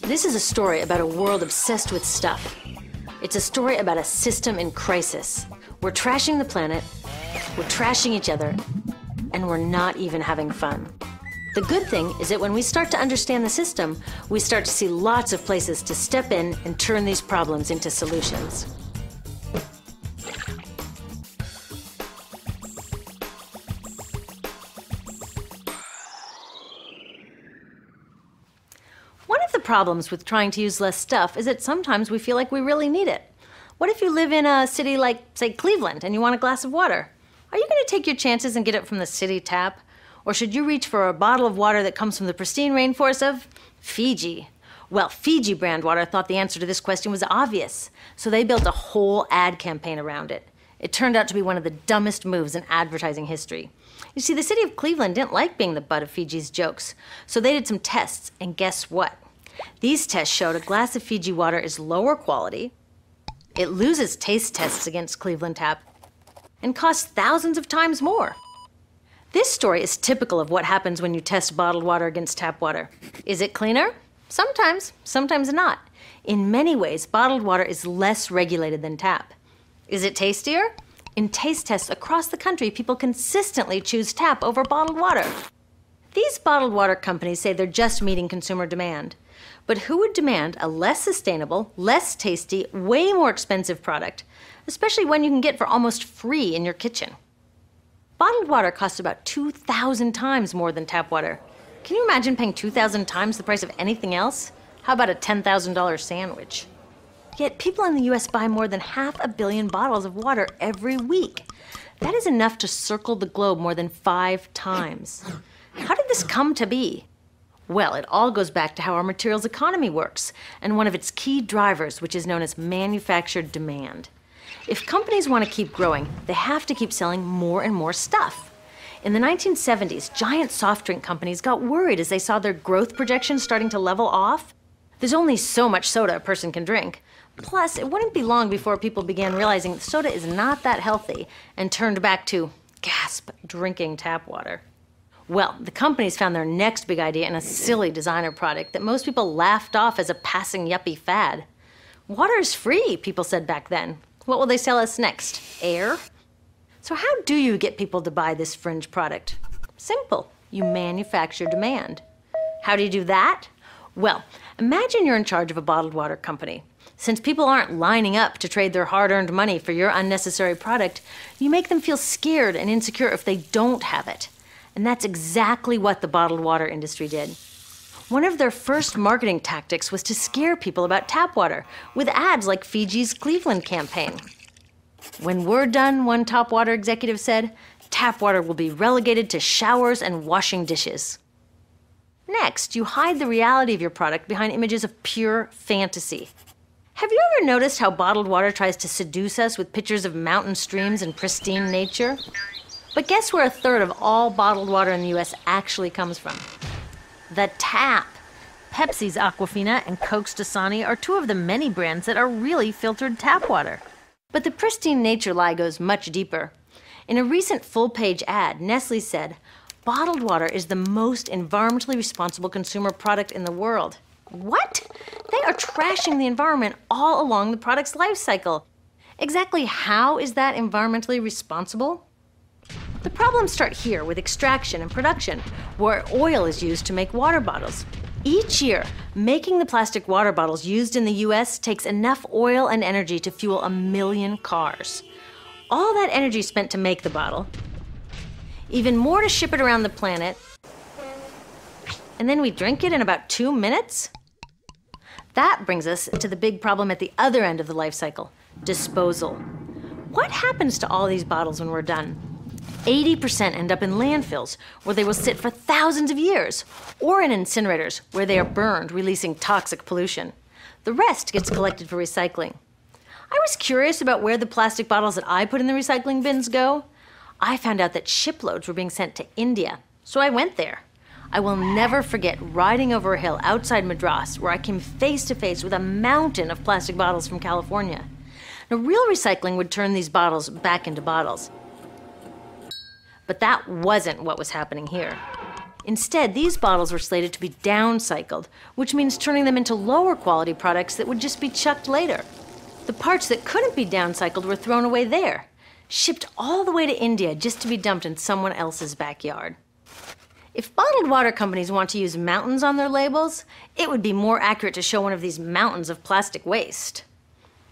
This is a story about a world obsessed with stuff. It's a story about a system in crisis. We're trashing the planet, we're trashing each other, and we're not even having fun. The good thing is that when we start to understand the system, we start to see lots of places to step in and turn these problems into solutions. One of the problems with trying to use less stuff is that sometimes we feel like we really need it. What if you live in a city like, say, Cleveland, and you want a glass of water? Are you going to take your chances and get it from the city tap? Or should you reach for a bottle of water that comes from the pristine rainforest of Fiji? Well, Fiji brand water thought the answer to this question was obvious, so they built a whole ad campaign around it. It turned out to be one of the dumbest moves in advertising history. You see, the city of Cleveland didn't like being the butt of Fiji's jokes, so they did some tests, and guess what? These tests showed a glass of Fiji water is lower quality, it loses taste tests against Cleveland Tap, and costs thousands of times more. This story is typical of what happens when you test bottled water against tap water. Is it cleaner? Sometimes, sometimes not. In many ways, bottled water is less regulated than tap. Is it tastier? In taste tests across the country, people consistently choose tap over bottled water. These bottled water companies say they're just meeting consumer demand. But who would demand a less sustainable, less tasty, way more expensive product, especially one you can get for almost free in your kitchen? Bottled water costs about 2,000 times more than tap water. Can you imagine paying 2,000 times the price of anything else? How about a $10,000 sandwich? Yet people in the US buy more than 500 million bottles of water every week. That is enough to circle the globe more than 5 times. How did this come to be? Well, it all goes back to how our materials economy works, and one of its key drivers, which is known as manufactured demand. If companies want to keep growing, they have to keep selling more and more stuff. In the 1970s, giant soft drink companies got worried as they saw their growth projections starting to level off. There's only so much soda a person can drink. Plus, it wouldn't be long before people began realizing that soda is not that healthy and turned back to, gasp, drinking tap water. Well, the companies found their next big idea in a silly designer product that most people laughed off as a passing yuppie fad. Water is free, people said back then. What will they sell us next? Air? So how do you get people to buy this fringe product? Simple. You manufacture demand. How do you do that? Well, imagine you're in charge of a bottled water company. Since people aren't lining up to trade their hard-earned money for your unnecessary product, you make them feel scared and insecure if they don't have it. And that's exactly what the bottled water industry did. One of their first marketing tactics was to scare people about tap water with ads like Fiji's Cleveland campaign. When we're done, one top water executive said, tap water will be relegated to showers and washing dishes. Next, you hide the reality of your product behind images of pure fantasy. Have you ever noticed how bottled water tries to seduce us with pictures of mountain streams and pristine nature? But guess where 1/3 of all bottled water in the US actually comes from? The tap. Pepsi's Aquafina and Coke's Dasani are 2 of the many brands that are really filtered tap water. But the pristine nature lie goes much deeper. In a recent full-page ad, Nestle said, bottled water is the most environmentally responsible consumer product in the world. What? They are trashing the environment all along the product's life cycle. Exactly how is that environmentally responsible? The problems start here with extraction and production, where oil is used to make water bottles. Each year, making the plastic water bottles used in the US takes enough oil and energy to fuel 1 million cars. All that energy spent to make the bottle, even more to ship it around the planet, and then we drink it in about 2 minutes? That brings us to the big problem at the other end of the life cycle, disposal. What happens to all these bottles when we're done? 80% end up in landfills, where they will sit for thousands of years, or in incinerators, where they are burned, releasing toxic pollution. The rest gets collected for recycling. I was curious about where the plastic bottles that I put in the recycling bins go. I found out that shiploads were being sent to India, so I went there. I will never forget riding over a hill outside Madras, where I came face to face with a mountain of plastic bottles from California. Now, real recycling would turn these bottles back into bottles. But that wasn't what was happening here. Instead, these bottles were slated to be downcycled, which means turning them into lower quality products that would just be chucked later. The parts that couldn't be downcycled were thrown away there, shipped all the way to India just to be dumped in someone else's backyard. If bottled water companies want to use mountains on their labels, it would be more accurate to show one of these mountains of plastic waste.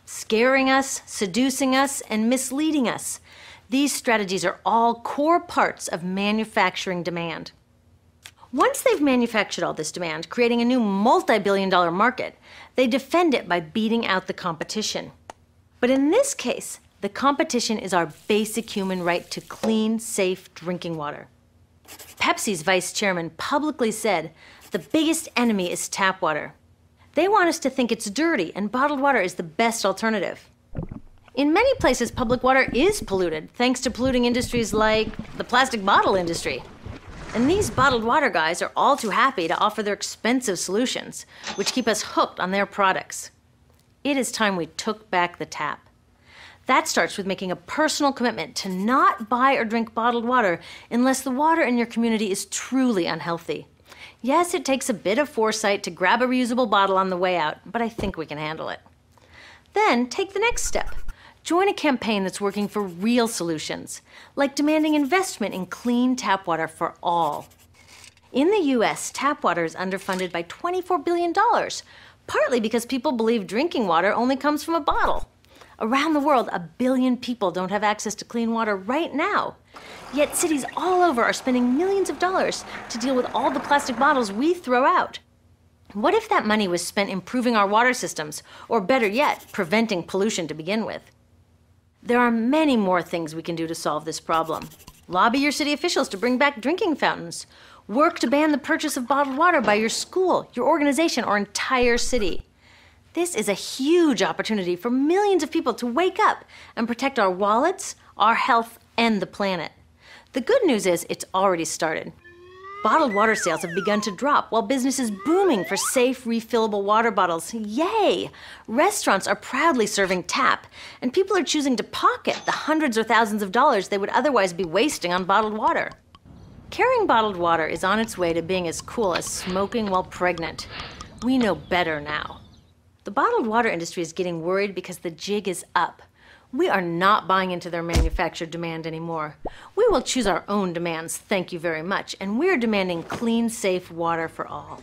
Scaring us, seducing us, and misleading us. These strategies are all core parts of manufacturing demand. Once they've manufactured all this demand, creating a new multi-billion-dollar market, they defend it by beating out the competition. But in this case, the competition is our basic human right to clean, safe drinking water. Pepsi's vice chairman publicly said, "The biggest enemy is tap water." They want us to think it's dirty and bottled water is the best alternative. In many places, public water is polluted, thanks to polluting industries like the plastic bottle industry. And these bottled water guys are all too happy to offer their expensive solutions, which keep us hooked on their products. It is time we took back the tap. That starts with making a personal commitment to not buy or drink bottled water unless the water in your community is truly unhealthy. Yes, it takes a bit of foresight to grab a reusable bottle on the way out, but I think we can handle it. Then take the next step. Join a campaign that's working for real solutions, like demanding investment in clean tap water for all. In the US, tap water is underfunded by $24 billion, partly because people believe drinking water only comes from a bottle. Around the world, 1 billion people don't have access to clean water right now. Yet cities all over are spending millions of dollars to deal with all the plastic bottles we throw out. What if that money was spent improving our water systems, or better yet, preventing pollution to begin with? There are many more things we can do to solve this problem. Lobby your city officials to bring back drinking fountains. Work to ban the purchase of bottled water by your school, your organization, or entire city. This is a huge opportunity for millions of people to wake up and protect our wallets, our health, and the planet. The good news is it's already started. Bottled water sales have begun to drop while business is booming for safe, refillable water bottles. Yay! Restaurants are proudly serving tap, and people are choosing to pocket the hundreds or thousands of dollars they would otherwise be wasting on bottled water. Carrying bottled water is on its way to being as cool as smoking while pregnant. We know better now. The bottled water industry is getting worried because the jig is up. We are not buying into their manufactured demand anymore. We will choose our own demands, thank you very much, and we're demanding clean, safe water for all.